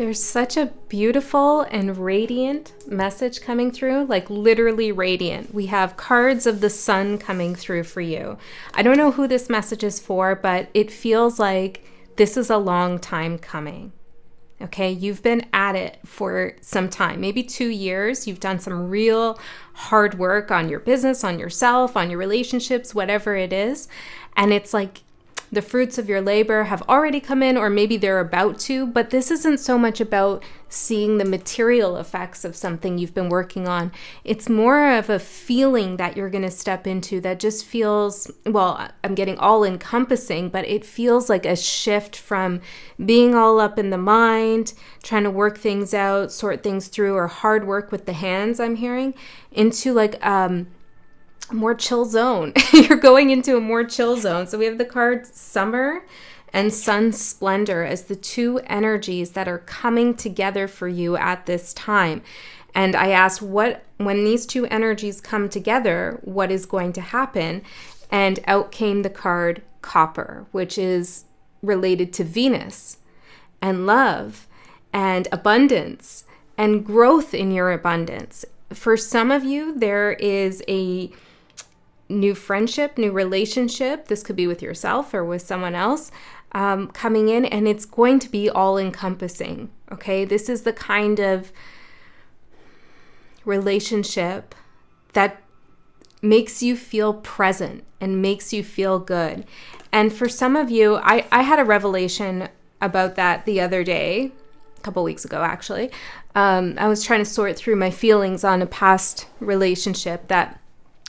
There's such a beautiful and radiant message coming through, like literally radiant. We have cards of the sun coming through for you. I don't know who this message is for, but it feels like this is a long time coming. Okay, you've been at it for some time, maybe 2 years. You've done some real hard work on your business, on yourself, on your relationships, whatever it is. And it's like the fruits of your labor have already come in, or maybe they're about to, but this isn't so much about seeing the material effects of something you've been working on. It's more of a feeling that you're going to step into that just feels, well, I'm getting all encompassing, but it feels like a shift from being all up in the mind, trying to work things out, sort things through, or hard work with the hands, I'm hearing, into like more chill zone. You're going into a more chill zone. So we have the card Summer and Sun Splendor as the two energies that are coming together for you at this time. And I asked, when these two energies come together, what is going to happen? And out came the card Copper, which is related to Venus and love and abundance and growth in your abundance. For some of you, there is a new friendship, new relationship. This could be with yourself or with someone else coming in, and it's going to be all encompassing. Okay, this is the kind of relationship that makes you feel present and makes you feel good. And for some of you, I had a revelation about that the other day, a couple weeks ago actually. I was trying to sort through my feelings on a past relationship that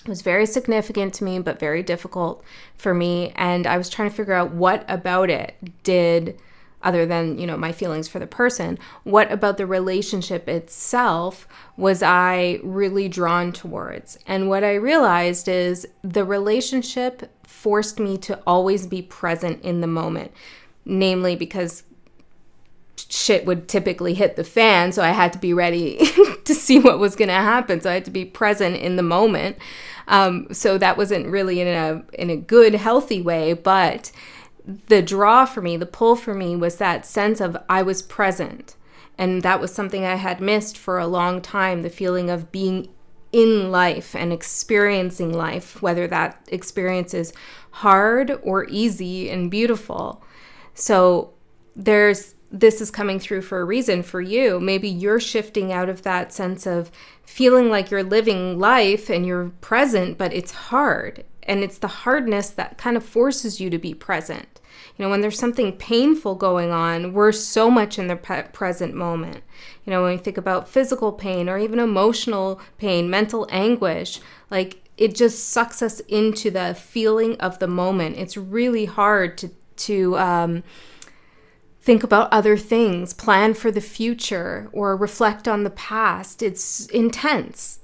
was very significant to me, but very difficult for me. And I was trying to figure out what about it did, other than, my feelings for the person, what about the relationship itself was I really drawn towards? And what I realized is the relationship forced me to always be present in the moment, namely because shit would typically hit the fan, so I had to be ready to see what was going to happen. So I had to be present in the moment. So that wasn't really in a good, healthy way, but the draw for me, the pull for me was that sense of I was present. And that was something I had missed for a long time, the feeling of being in life and experiencing life, whether that experience is hard or easy and beautiful. So this is coming through for a reason for you. Maybe you're shifting out of that sense of feeling like you're living life and you're present, but it's hard. And it's the hardness that kind of forces you to be present. When there's something painful going on, we're so much in the present moment. When we think about physical pain or even emotional pain, mental anguish, like it just sucks us into the feeling of the moment. It's really hard to think about other things, plan for the future, or reflect on the past. It's intense.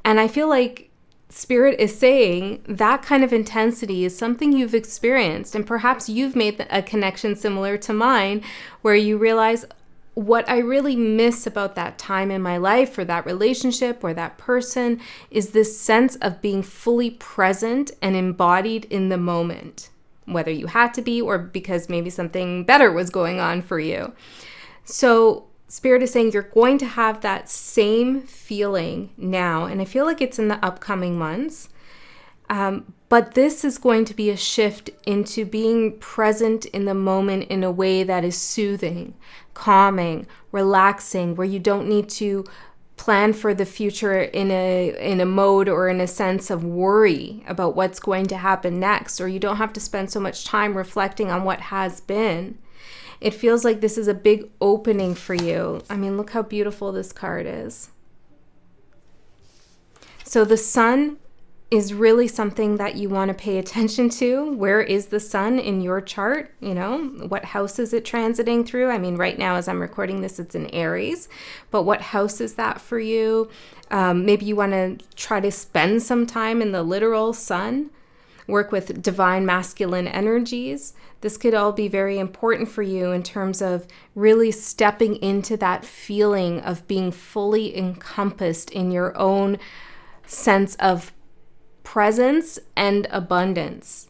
And I feel like Spirit is saying that kind of intensity is something you've experienced. And perhaps you've made a connection similar to mine, where you realize what I really miss about that time in my life or that relationship or that person is this sense of being fully present and embodied in the moment, whether you had to be or because maybe something better was going on for you. So Spirit is saying you're going to have that same feeling now, and I feel like it's in the upcoming months. But this is going to be a shift into being present in the moment in a way that is soothing, calming, relaxing, where you don't need to plan for the future in a mode or in a sense of worry about what's going to happen next, or you don't have to spend so much time reflecting on what has been. It feels like this is a big opening for you. I mean, look how beautiful this card is. So the sun is really something that you want to pay attention to. Where is the sun in your chart? What house is it transiting through? I mean, right now as I'm recording this, it's in Aries, but what house is that for you? Maybe you want to try to spend some time in the literal sun, work with divine masculine energies. This could all be very important for you in terms of really stepping into that feeling of being fully encompassed in your own sense of presence and abundance.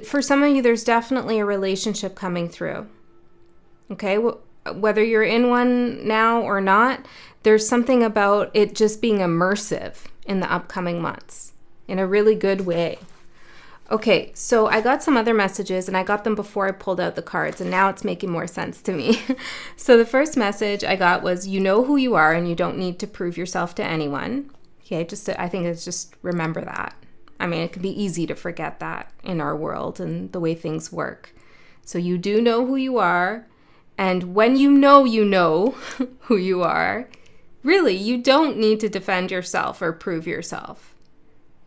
For some of you, there's definitely a relationship coming through. Okay, whether you're in one now or not, there's something about it just being immersive in the upcoming months in a really good way. Okay, so I got some other messages, and I got them before I pulled out the cards, and now it's making more sense to me. So the first message I got was, you know who you are and you don't need to prove yourself to anyone. Okay, I think it's just remember that. I mean, it can be easy to forget that in our world and the way things work. So you do know who you are, and when you know who you are, really, you don't need to defend yourself or prove yourself.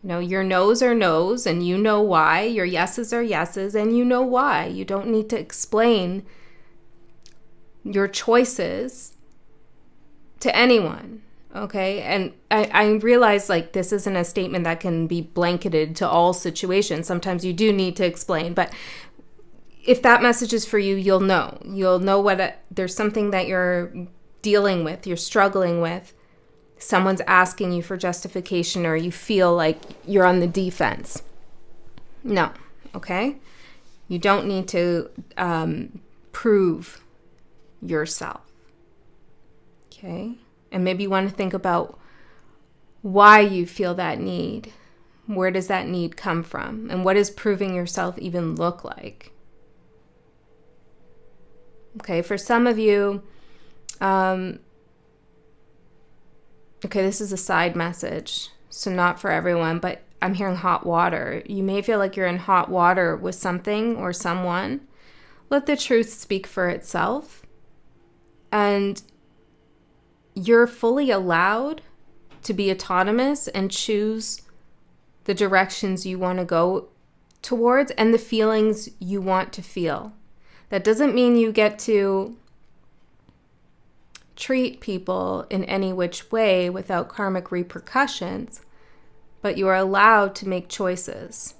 You know, your no's are no's, and you know why. Your yeses are yeses, and you know why. You don't need to explain your choices to anyone, okay? And I realize, like, this isn't a statement that can be blanketed to all situations. Sometimes you do need to explain, but if that message is for you, you'll know. You'll know there's something that you're dealing with, you're struggling with. Someone's asking you for justification, or you feel like you're on the defense. No, okay? You don't need to prove yourself, okay? And maybe you want to think about why you feel that need. Where does that need come from? And what does proving yourself even look like? Okay, for some of you, okay, this is a side message, so not for everyone, but I'm hearing hot water. You may feel like you're in hot water with something or someone. Let the truth speak for itself. And you're fully allowed to be autonomous and choose the directions you want to go towards and the feelings you want to feel. That doesn't mean you get to treat people in any which way without karmic repercussions, but you are allowed to make choices.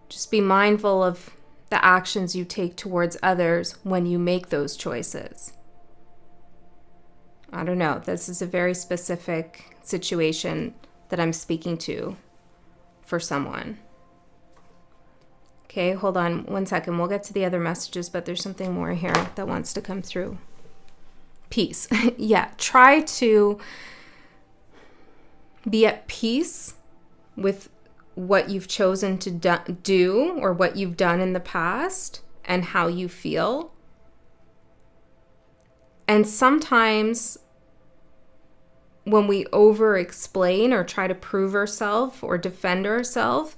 Just be mindful of the actions you take towards others when you make those choices. I don't know, this is a very specific situation that I'm speaking to for someone. Okay, hold on 1 second. We'll get to the other messages, but there's something more here that wants to come through. Peace. Yeah, try to be at peace with what you've chosen to do or what you've done in the past and how you feel. And sometimes when we over-explain or try to prove ourselves or defend ourselves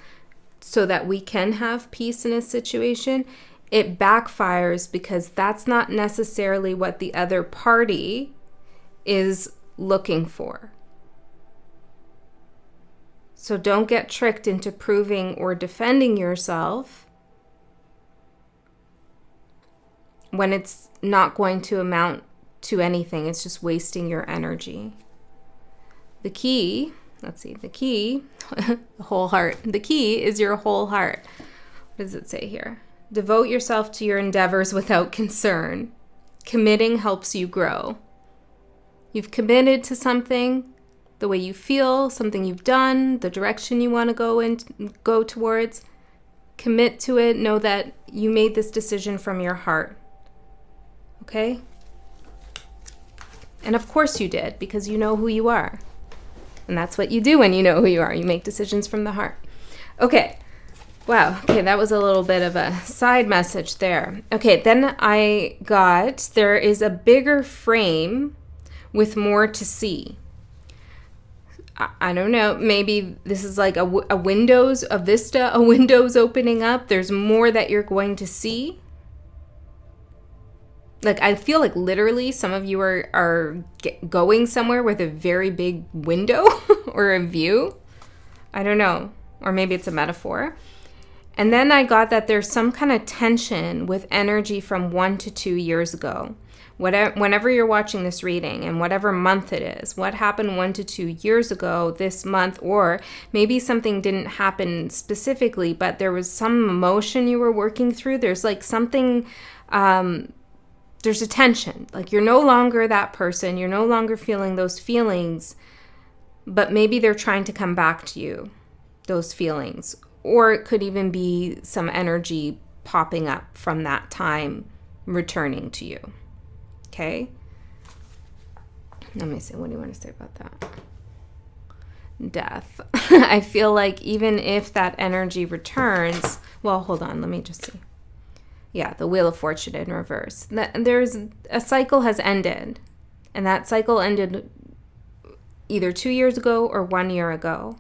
so that we can have peace in a situation, it backfires because that's not necessarily what the other party is looking for. So don't get tricked into proving or defending yourself when it's not going to amount to anything. It's just wasting your energy. The key, the whole heart. The key is your whole heart. What does it say here? Devote yourself to your endeavors without concern. Committing helps you grow. You've committed to something, the way you feel, something you've done, the direction you want to go towards. Commit to it. Know that you made this decision from your heart. Okay? And of course you did, because you know who you are. And that's what you do when you know who you are. You make decisions from the heart. Okay. Wow. Okay, that was a little bit of a side message there. Okay, then I got, there is a bigger frame with more to see. I don't know, maybe this is like a windows, a vista, a windows opening up. There's more that you're going to see. Like, I feel like literally some of you are going somewhere with a very big window or a view. I don't know. Or maybe it's a metaphor. And then I got that there's some kind of tension with energy from 1 to 2 years ago. Whenever you're watching this reading and whatever month it is, what happened 1 to 2 years ago this month, or maybe something didn't happen specifically, but there was some emotion you were working through. There's like something, there's a tension. Like you're no longer that person. You're no longer feeling those feelings, but maybe they're trying to come back to you, those feelings. Or it could even be some energy popping up from that time returning to you. Okay? Let me see. What do you want to say about that? Death. I feel like even if that energy returns, well, hold on. Let me just see. Yeah, the Wheel of Fortune in reverse. There's a cycle has ended, and that cycle ended either 2 years ago or 1 year ago.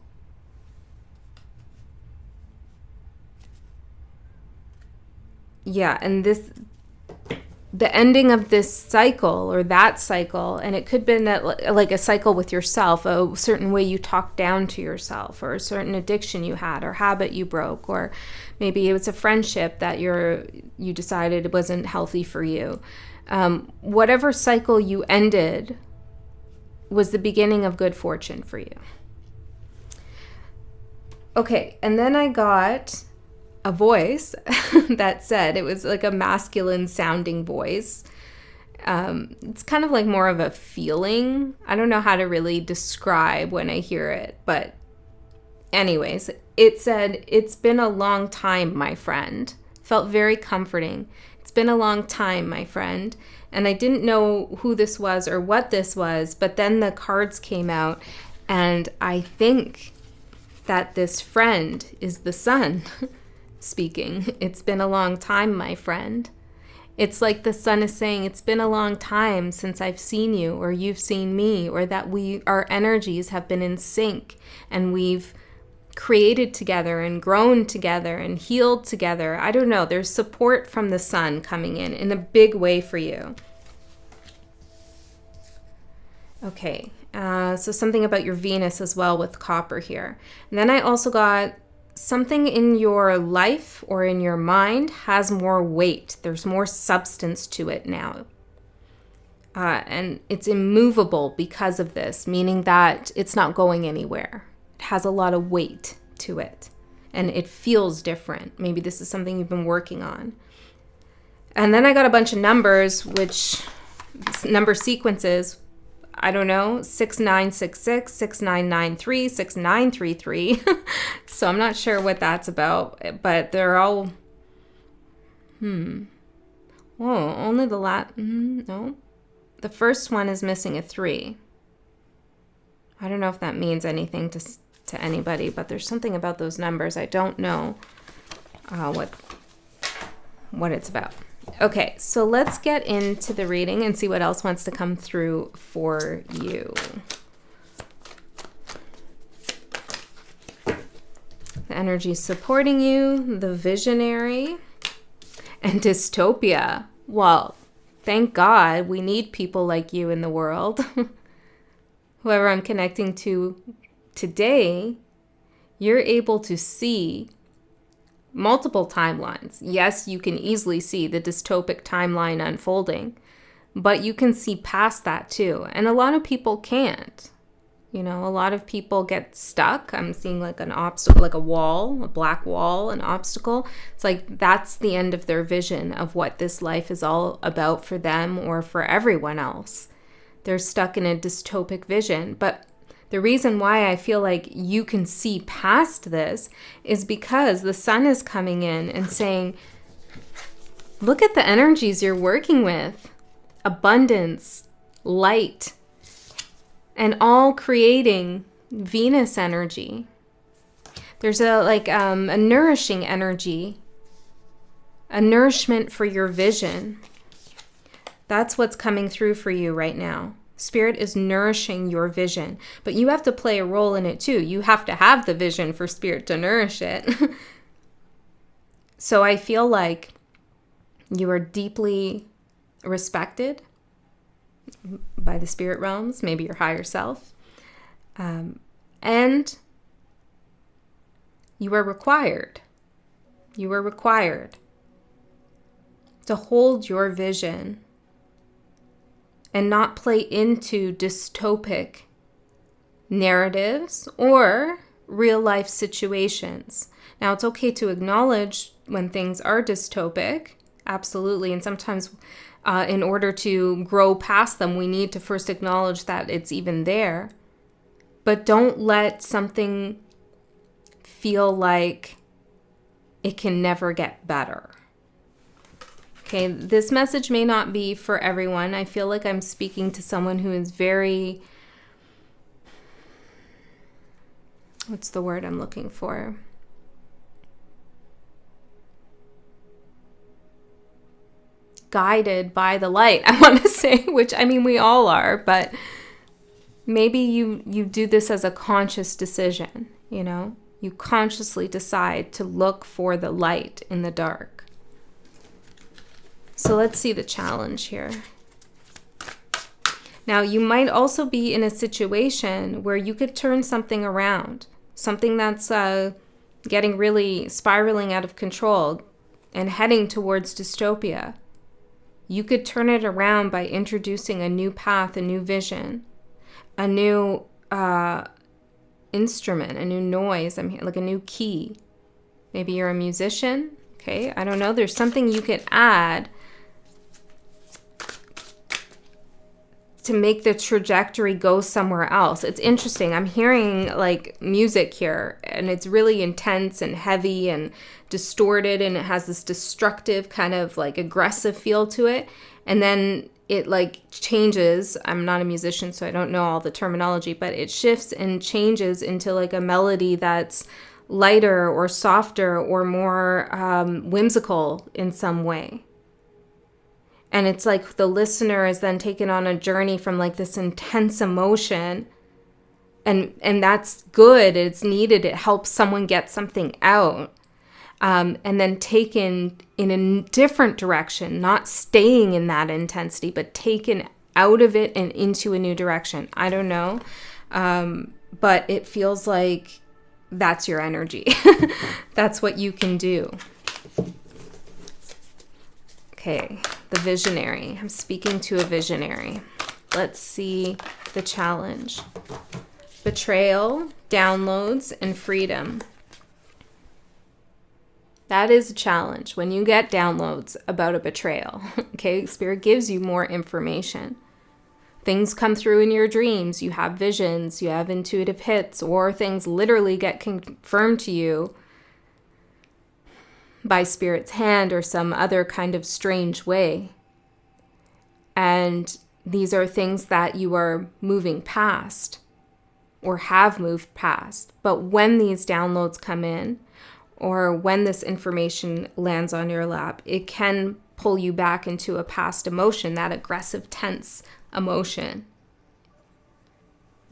Yeah, and the ending of this cycle or that cycle, and it could be like a cycle with yourself, a certain way you talk down to yourself, or a certain addiction you had or habit you broke, or maybe it was a friendship that you decided it wasn't healthy for you. Whatever cycle you ended was the beginning of good fortune for you. Okay, and then I got a voice that said, it was like a masculine sounding voice. It's kind of like more of a feeling. I don't know how to really describe when I hear it, but anyways, it said, "It's been a long time, my friend." Felt very comforting. It's been a long time, my friend. And I didn't know who this was or what this was, but then the cards came out, and I think that this friend is the sun speaking. It's been a long time, my friend. It's like the sun is saying, it's been a long time since I've seen you, or you've seen me, or that our energies have been in sync, and we've created together and grown together and healed together. I don't know. There's support from the sun coming in a big way for you. Okay. So something about your Venus as well with copper here. And then I also got something in your life or in your mind has more weight. There's more substance to it now. And it's immovable because of this, meaning that it's not going anywhere. It has a lot of weight to it. And it feels different. Maybe this is something you've been working on. And then I got a bunch of numbers, which number sequences, I don't know, 6966, 6993, 6933. So I'm not sure what that's about, but they're all, only no. The first one is missing a 3. I don't know if that means anything to anybody, but there's something about those numbers. I don't know what it's about. Okay, so let's get into the reading and see what else wants to come through for you. The energy supporting you, the visionary, and dystopia. Well, thank God we need people like you in the world. Whoever I'm connecting to today, you're able to see multiple timelines. Yes, you can easily see the dystopic timeline unfolding, but you can see past that too. And a lot of people can't. You know, a lot of people get stuck. I'm seeing like an obstacle, like a wall, a black wall, an obstacle. It's like that's the end of their vision of what this life is all about for them or for everyone else. They're stuck in a dystopic vision. But the reason why I feel like you can see past this is because the sun is coming in and saying, look at the energies you're working with. Abundance, light, and all creating Venus energy. There's a nourishing energy, a nourishment for your vision. That's what's coming through for you right now. Spirit is nourishing your vision, but you have to play a role in it too. You have to have the vision for Spirit to nourish it. So I feel like you are deeply respected by the spirit realms, maybe your higher self, and you are required. You are required to hold your vision and not play into dystopic narratives or real life situations. Now, it's okay to acknowledge when things are dystopic, absolutely, and sometimes in order to grow past them, we need to first acknowledge that it's even there. But don't let something feel like it can never get better. Okay, this message may not be for everyone. I feel like I'm speaking to someone who is very, what's the word I'm looking for? Guided by the light, I want to say, which I mean, we all are, but maybe you do this as a conscious decision, you know? You consciously decide to look for the light in the dark. So let's see the challenge here. Now, you might also be in a situation where you could turn something around, something that's getting really spiraling out of control and heading towards dystopia. You could turn it around by introducing a new path, a new vision, a new instrument, a new noise, like a new key. Maybe you're a musician, okay? I don't know. There's something you could add to make the trajectory go somewhere else. It's interesting. I'm hearing like music here, and it's really intense and heavy and distorted, and it has this destructive kind of like aggressive feel to it. And then it like changes. I'm not a musician, so I don't know all the terminology, but it shifts and changes into like a melody that's lighter or softer or more whimsical in some way. And it's like the listener is then taken on a journey from like this intense emotion. And that's good. It's needed. It helps someone get something out. And then taken in a different direction, not staying in that intensity, but taken out of it and into a new direction. I don't know. But it feels like that's your energy. That's what you can do. Okay, the visionary. I'm speaking to a visionary. Let's see the challenge. Betrayal, downloads, and freedom. That is a challenge when you get downloads about a betrayal. Okay, Spirit gives you more information. Things come through in your dreams. You have visions, you have intuitive hits, or things literally get confirmed to you by Spirit's hand or some other kind of strange way. And these are things that you are moving past or have moved past. But when these downloads come in, or when this information lands on your lap, it can pull you back into a past emotion, that aggressive, tense emotion,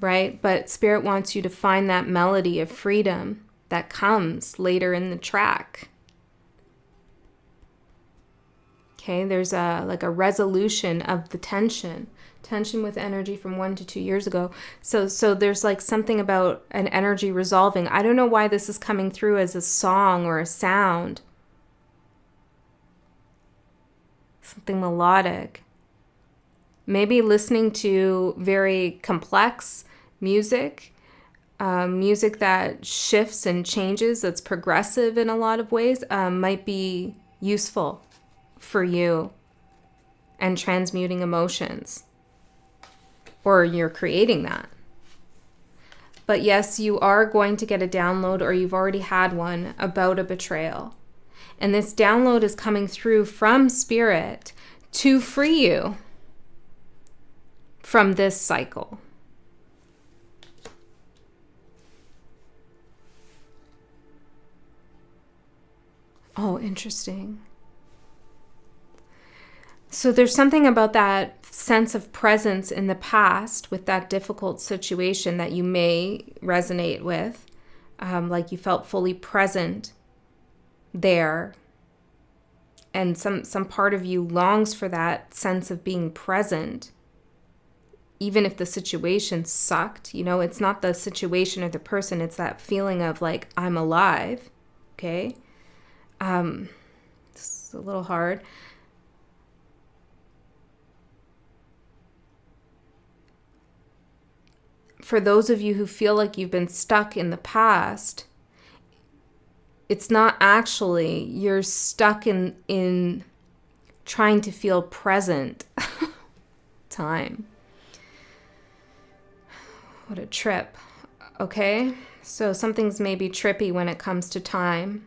right? But Spirit wants you to find that melody of freedom that comes later in the track. Okay, there's a resolution of the tension with energy from 1 to 2 years ago. So there's like something about an energy resolving. I don't know why this is coming through as a song or a sound. Something melodic. Maybe listening to very complex music, music that shifts and changes, that's progressive in a lot of ways, might be useful for you and transmuting emotions. Or you're creating that. But yes, you are going to get a download, or you've already had one, about a betrayal. And this download is coming through from Spirit to free you from this cycle. Oh, interesting. So there's something about that sense of presence in the past with that difficult situation that you may resonate with, like you felt fully present there. And some part of you longs for that sense of being present, even if the situation sucked. You know, it's not the situation or the person, it's that feeling of like, I'm alive, okay? It's a little hard. For those of you who feel like you've been stuck in the past, it's not actually, you're stuck in trying to feel present time. What a trip. Okay? So something's maybe trippy when it comes to time,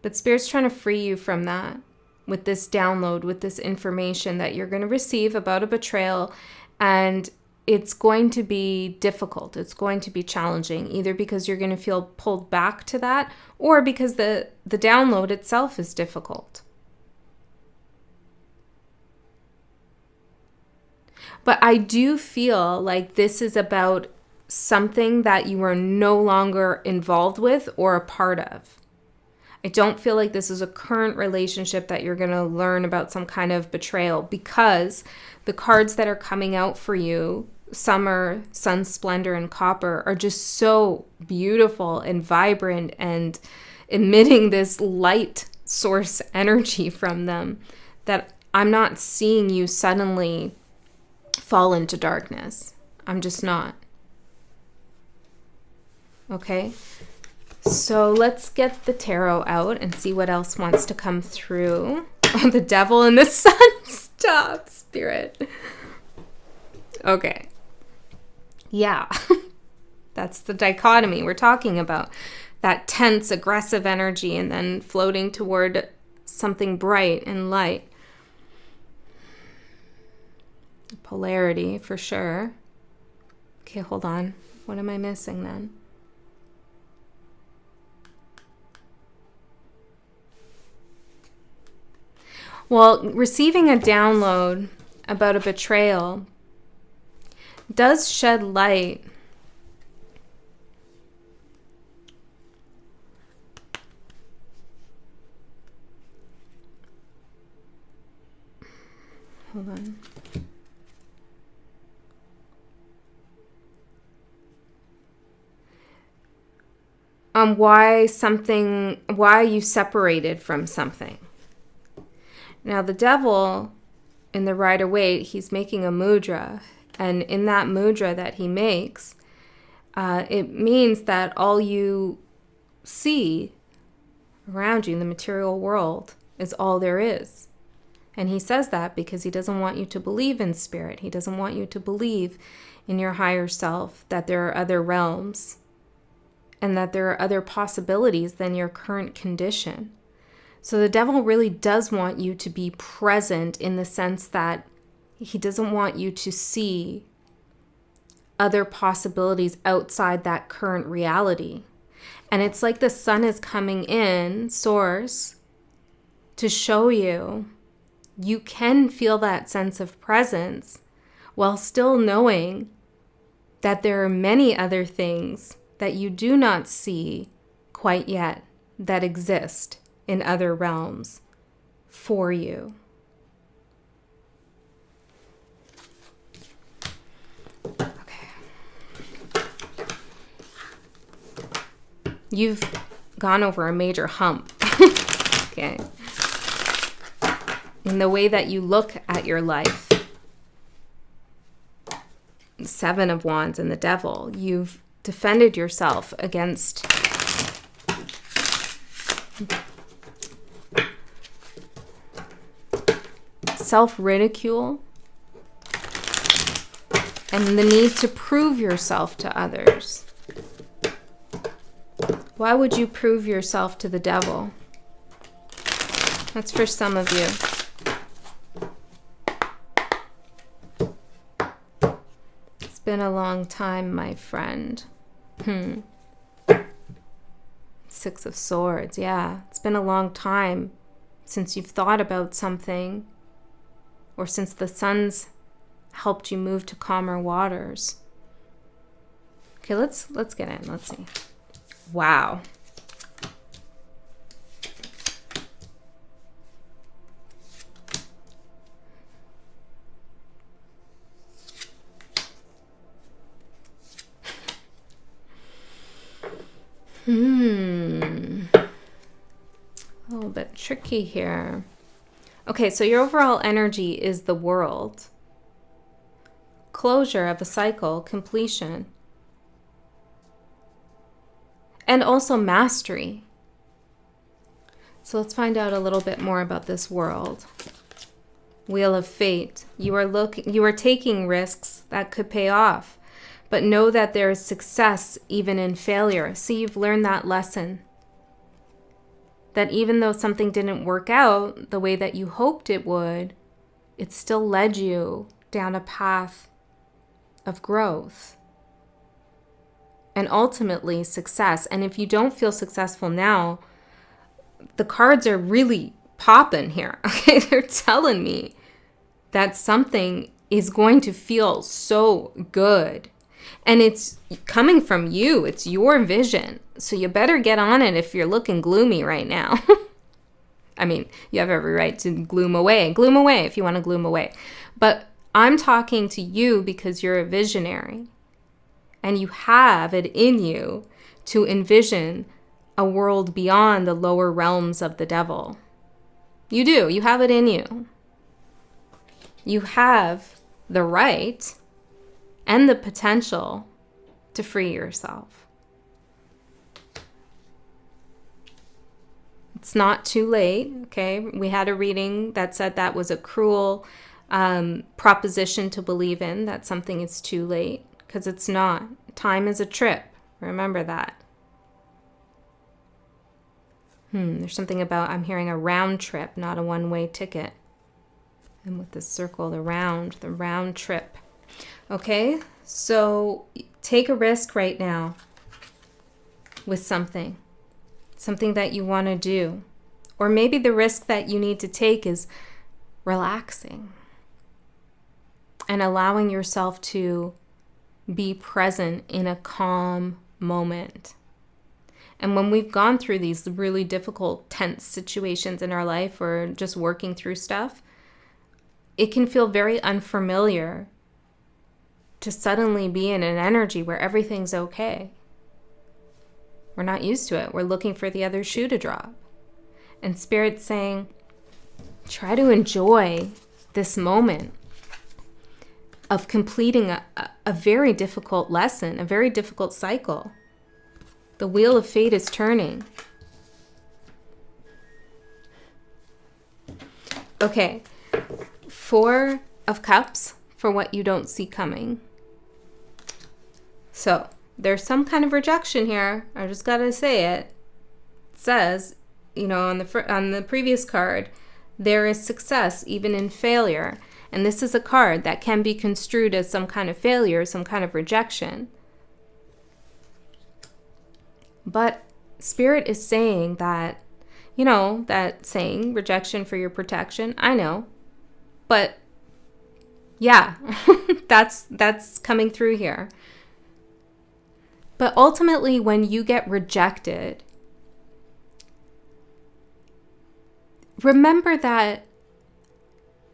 but Spirit's trying to free you from that. with this download, with this information that you're going to receive about a betrayal, and it's going to be difficult. It's going to be challenging, either because you're going to feel pulled back to that or because the download itself is difficult. But I do feel like this is about something that you are no longer involved with or a part of. I don't feel like this is a current relationship that you're going to learn about some kind of betrayal, because the cards that are coming out for you, Summer, Sun, Splendor, and Copper, are just so beautiful and vibrant and emitting this light source energy from them that I'm not seeing you suddenly fall into darkness. I'm just not. Okay? So let's get the tarot out and see what else wants to come through. Oh, the Devil and the Sun. Stop, Spirit. Okay. Yeah. That's the dichotomy we're talking about. That tense, aggressive energy and then floating toward something bright and light. Polarity, for sure. Okay, hold on. What am I missing then? Well, receiving a download about a betrayal does shed light hold on. Why you separated from something. Now, the Devil in the Rider-Waite, he's making a mudra. And in that mudra that he makes, it means that all you see around you in the material world is all there is. And he says that because he doesn't want you to believe in spirit. He doesn't want you to believe in your higher self, that there are other realms and that there are other possibilities than your current condition. So the Devil really does want you to be present, in the sense that he doesn't want you to see other possibilities outside that current reality. And it's like the sun is coming in, Source, to show you can feel that sense of presence while still knowing that there are many other things that you do not see quite yet that exist in other realms for you. Okay. You've gone over a major hump. Okay. In the way that you look at your life. Seven of Wands and the Devil. You've defended yourself against self-ridicule and the need to prove yourself to others. Why would you prove yourself to the Devil? That's for some of you. It's been a long time, my friend. Six of Swords, yeah. It's been a long time since you've thought about something, or since the sun's helped you move to calmer waters. Okay, let's get in. Let's see. Wow. A little bit tricky here. Okay, so your overall energy is the World. Closure of a cycle, completion. And also mastery. So let's find out a little bit more about this World. Wheel of Fate. You are taking risks that could pay off, but know that there is success even in failure. See, you've learned that lesson. that even though something didn't work out the way that you hoped it would, it still led you down a path of growth and ultimately success. And if you don't feel successful now, the cards are really popping here. Okay, they're telling me that something is going to feel so good. And it's coming from you. It's your vision. So you better get on it if you're looking gloomy right now. I mean, you have every right to gloom away. Gloom away if you want to gloom away. But I'm talking to you because you're a visionary. And you have it in you to envision a world beyond the lower realms of the devil. You do. You have it in you. You have the right and the potential to free yourself. It's not too late, okay? We had a reading that said that was a cruel proposition to believe in, that something is too late, because it's not. Time is a trip. Remember that. There's something about, I'm hearing a round trip, not a one-way ticket. And with this circle, the round trip. Okay, so take a risk right now with something that you want to do. Or maybe the risk that you need to take is relaxing and allowing yourself to be present in a calm moment. And when we've gone through these really difficult, tense situations in our life or just working through stuff, it can feel very unfamiliar to suddenly be in an energy where everything's okay. We're not used to it. We're looking for the other shoe to drop. And Spirit's saying, try to enjoy this moment of completing a very difficult lesson, a very difficult cycle. The wheel of fate is turning. Okay, 4 of Cups for what you don't see coming. So there's some kind of rejection here. I just gotta say it. It says, on the previous card, there is success even in failure. And this is a card that can be construed as some kind of failure, some kind of rejection. But Spirit is saying that, that saying, rejection for your protection. I know. But yeah, that's coming through here. But ultimately, when you get rejected, remember that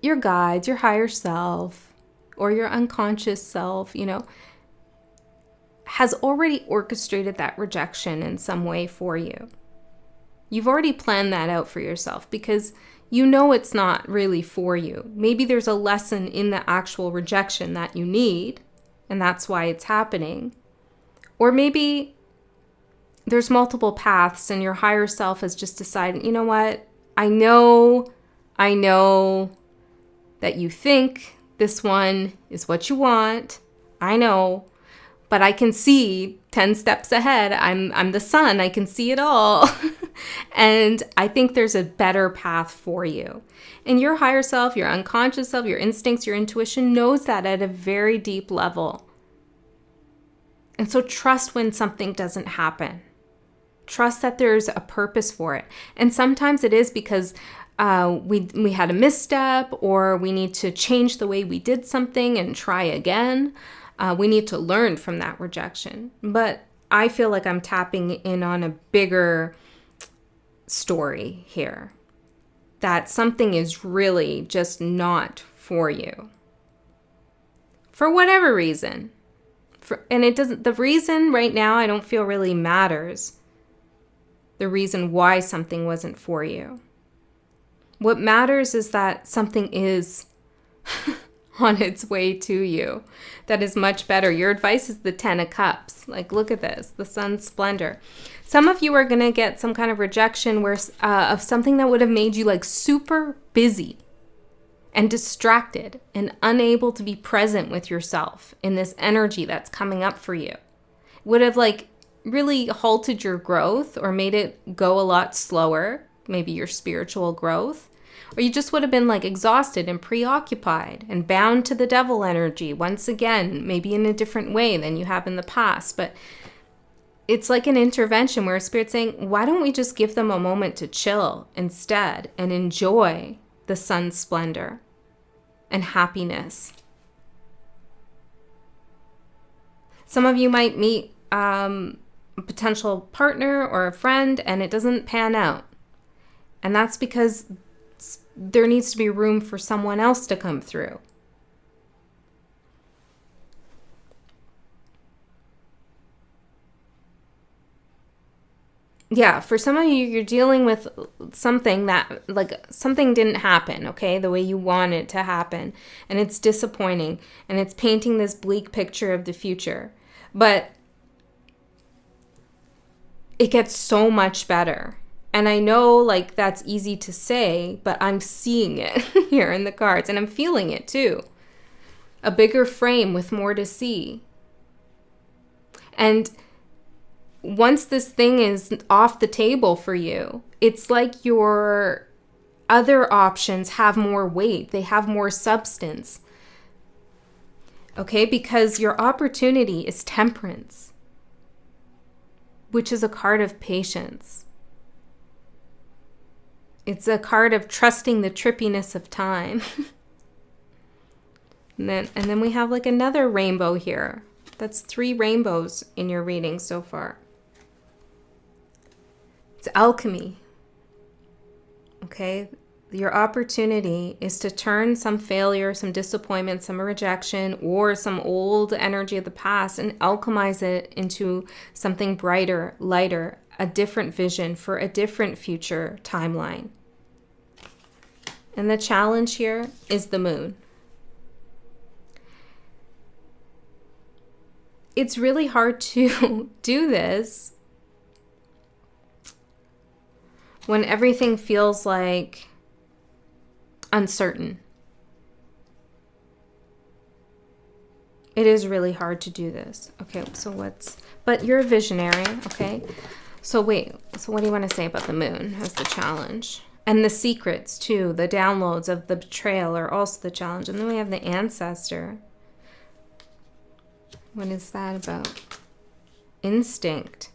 your guides, your higher self, or your unconscious self, has already orchestrated that rejection in some way for you. You've already planned that out for yourself because it's not really for you. Maybe there's a lesson in the actual rejection that you need, and that's why it's happening. Or maybe there's multiple paths and your higher self has just decided, you know what? I know that you think this one is what you want. I know, but I can see 10 steps ahead. I'm the sun. I can see it all. And I think there's a better path for you. And your higher self, your unconscious self, your instincts, your intuition knows that at a very deep level. And so trust when something doesn't happen. Trust that there's a purpose for it. And sometimes it is because we had a misstep, or we need to change the way we did something and try again. We need to learn from that rejection. But I feel like I'm tapping in on a bigger story here. That something is really just not for you. For whatever reason. And it doesn't, the reason right now I don't feel really matters. The reason why something wasn't for you. What matters is that something is on its way to you. That is much better. Your advice is the 10 of Cups. Like, look at this, the sun's splendor. Some of you are going to get some kind of rejection where of something that would have made you like super busy and distracted and unable to be present with yourself in this energy that's coming up for you. Would have like really halted your growth or made it go a lot slower. maybe your spiritual growth. Or you just would have been like exhausted and preoccupied and bound to the devil energy once again, maybe in a different way than you have in the past. But it's like an intervention where Spirit's saying, why don't we just give them a moment to chill instead and enjoy the sun's splendor and happiness? Some of you might meet a potential partner or a friend and it doesn't pan out. And that's because there needs to be room for someone else to come through. Yeah, for some of you, you're dealing with something that, like, something didn't happen, okay, the way you want it to happen. And it's disappointing. And it's painting this bleak picture of the future. But it gets so much better. And I know, like, that's easy to say, but I'm seeing it here in the cards. And I'm feeling it, too. A bigger frame with more to see. And once this thing is off the table for you, it's like your other options have more weight. They have more substance. Okay? Because your opportunity is temperance, which is a card of patience. It's a card of trusting the trippiness of time. and then we have like another rainbow here. That's 3 rainbows in your reading so far. It's alchemy. Okay? Your opportunity is to turn some failure, some disappointment, some rejection, or some old energy of the past and alchemize it into something brighter, lighter, a different vision for a different future timeline. And the challenge here is the moon. It's really hard to do this when everything feels like uncertain. It is really hard to do this. Okay, but you're a visionary, okay? So what do you want to say about the moon as the challenge? And the secrets too, the downloads of the betrayal are also the challenge. And then we have the ancestor. What is that about? Instinct.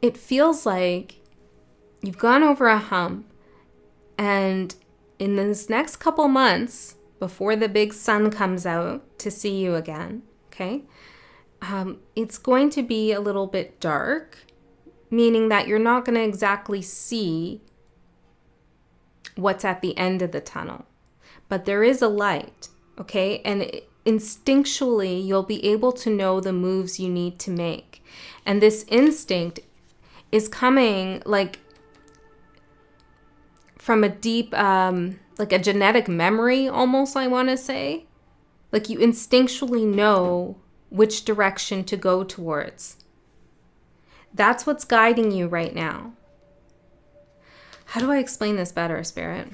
It feels like you've gone over a hump, and in this next couple months, before the big sun comes out to see you again, okay, it's going to be a little bit dark, meaning that you're not going to exactly see what's at the end of the tunnel. But there is a light, okay? And instinctually, you'll be able to know the moves you need to make. And this instinct is coming like from a deep, like a genetic memory almost, I want to say. Like you instinctually know which direction to go towards. That's what's guiding you right now. How do I explain this better, Spirit?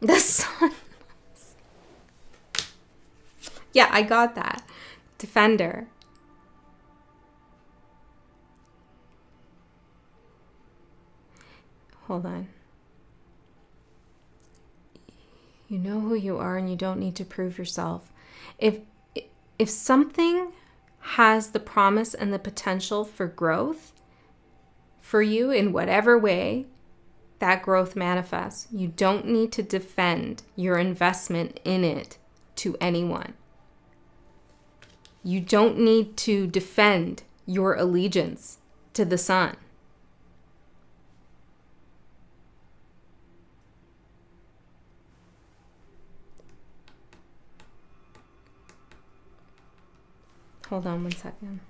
The sun. Yeah, I got that. Defender. Hold on. You know who you are and you don't need to prove yourself. If something has the promise and the potential for growth for you in whatever way that growth manifests, you don't need to defend your investment in it to anyone. You don't need to defend your allegiance to the sun. Hold on one second.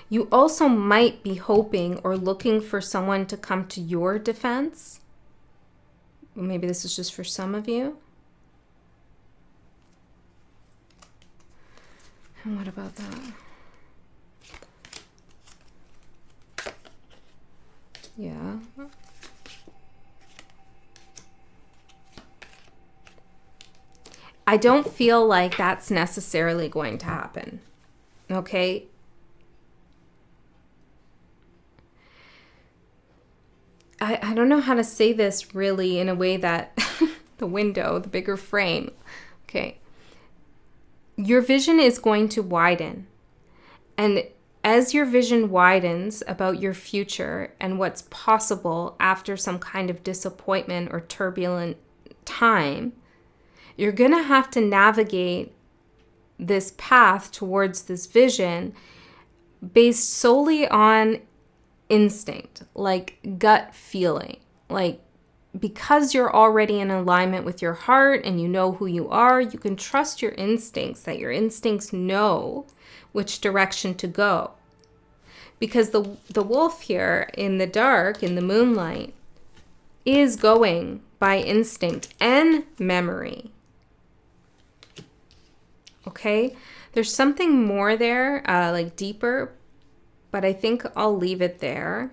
You also might be hoping or looking for someone to come to your defense. Maybe this is just for some of you. And what about that? Yeah. I don't feel like that's necessarily going to happen. Okay? I don't know how to say this really in a way that the window, the bigger frame. Okay. Your vision is going to widen. And as your vision widens about your future and what's possible after some kind of disappointment or turbulent time, you're going to have to navigate this path towards this vision based solely on instinct, like gut feeling, like because you're already in alignment with your heart and you know who you are, you can trust your instincts, that your instincts know which direction to go. Because the wolf here in the dark, in the moonlight, is going by instinct and memory. Okay? There's something more there, like deeper, but I think I'll leave it there.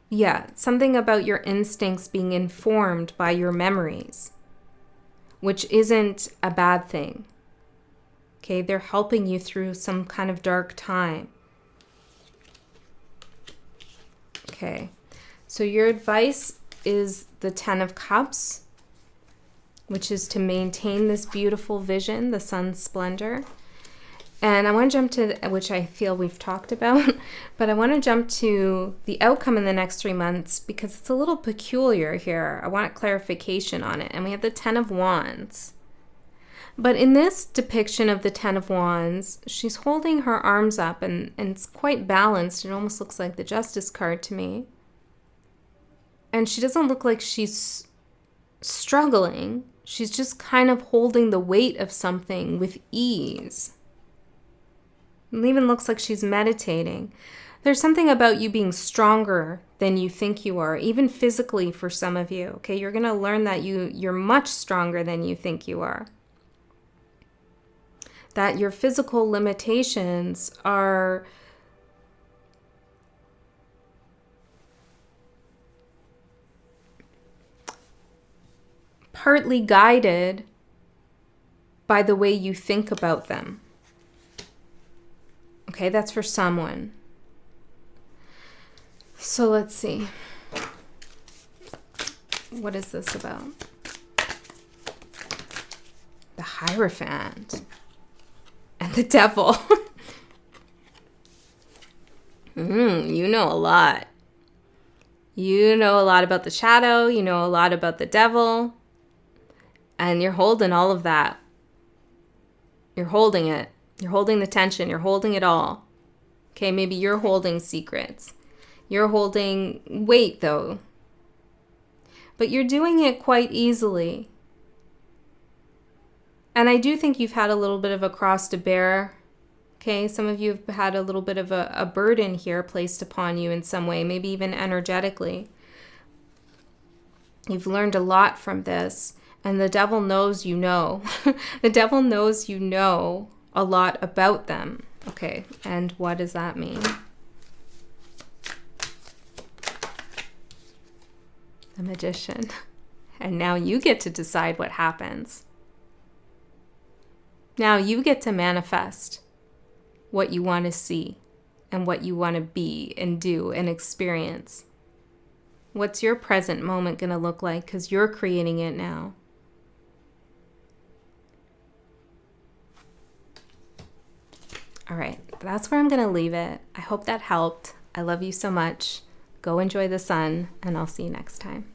Yeah, something about your instincts being informed by your memories, which isn't a bad thing. Okay, they're helping you through some kind of dark time. Okay, so your advice is the 10 of Cups, which is to maintain this beautiful vision, the sun's splendor. And I want to jump to, which I feel we've talked about, but I want to jump to the outcome in the next 3 months because it's a little peculiar here. I want clarification on it. And we have the 10 of Wands. But in this depiction of the 10 of Wands, she's holding her arms up and it's quite balanced. It almost looks like the Justice card to me. And she doesn't look like she's struggling. She's just kind of holding the weight of something with ease. It even looks like she's meditating. There's something about you being stronger than you think you are, even physically for some of you. Okay, you're going to learn that you're much stronger than you think you are. That your physical limitations are partly guided by the way you think about them. Okay, that's for someone. So let's see. What is this about? The Hierophant and the Devil. You know a lot. You know a lot about the shadow. You know a lot about the devil. And you're holding all of that. You're holding it. You're holding the tension. You're holding it all. Okay, maybe you're holding secrets. You're holding weight, though. But you're doing it quite easily. And I do think you've had a little bit of a cross to bear. Okay, some of you have had a little bit of a burden here placed upon you in some way, maybe even energetically. You've learned a lot from this. And the devil knows you know. The devil knows you know a lot about them. Okay, and what does that mean? The Magician. And now you get to decide what happens. Now you get to manifest what you want to see and what you want to be and do and experience. What's your present moment going to look like? Because you're creating it now. All right, that's where I'm going to leave it. I hope that helped. I love you so much. Go enjoy the sun, and I'll see you next time.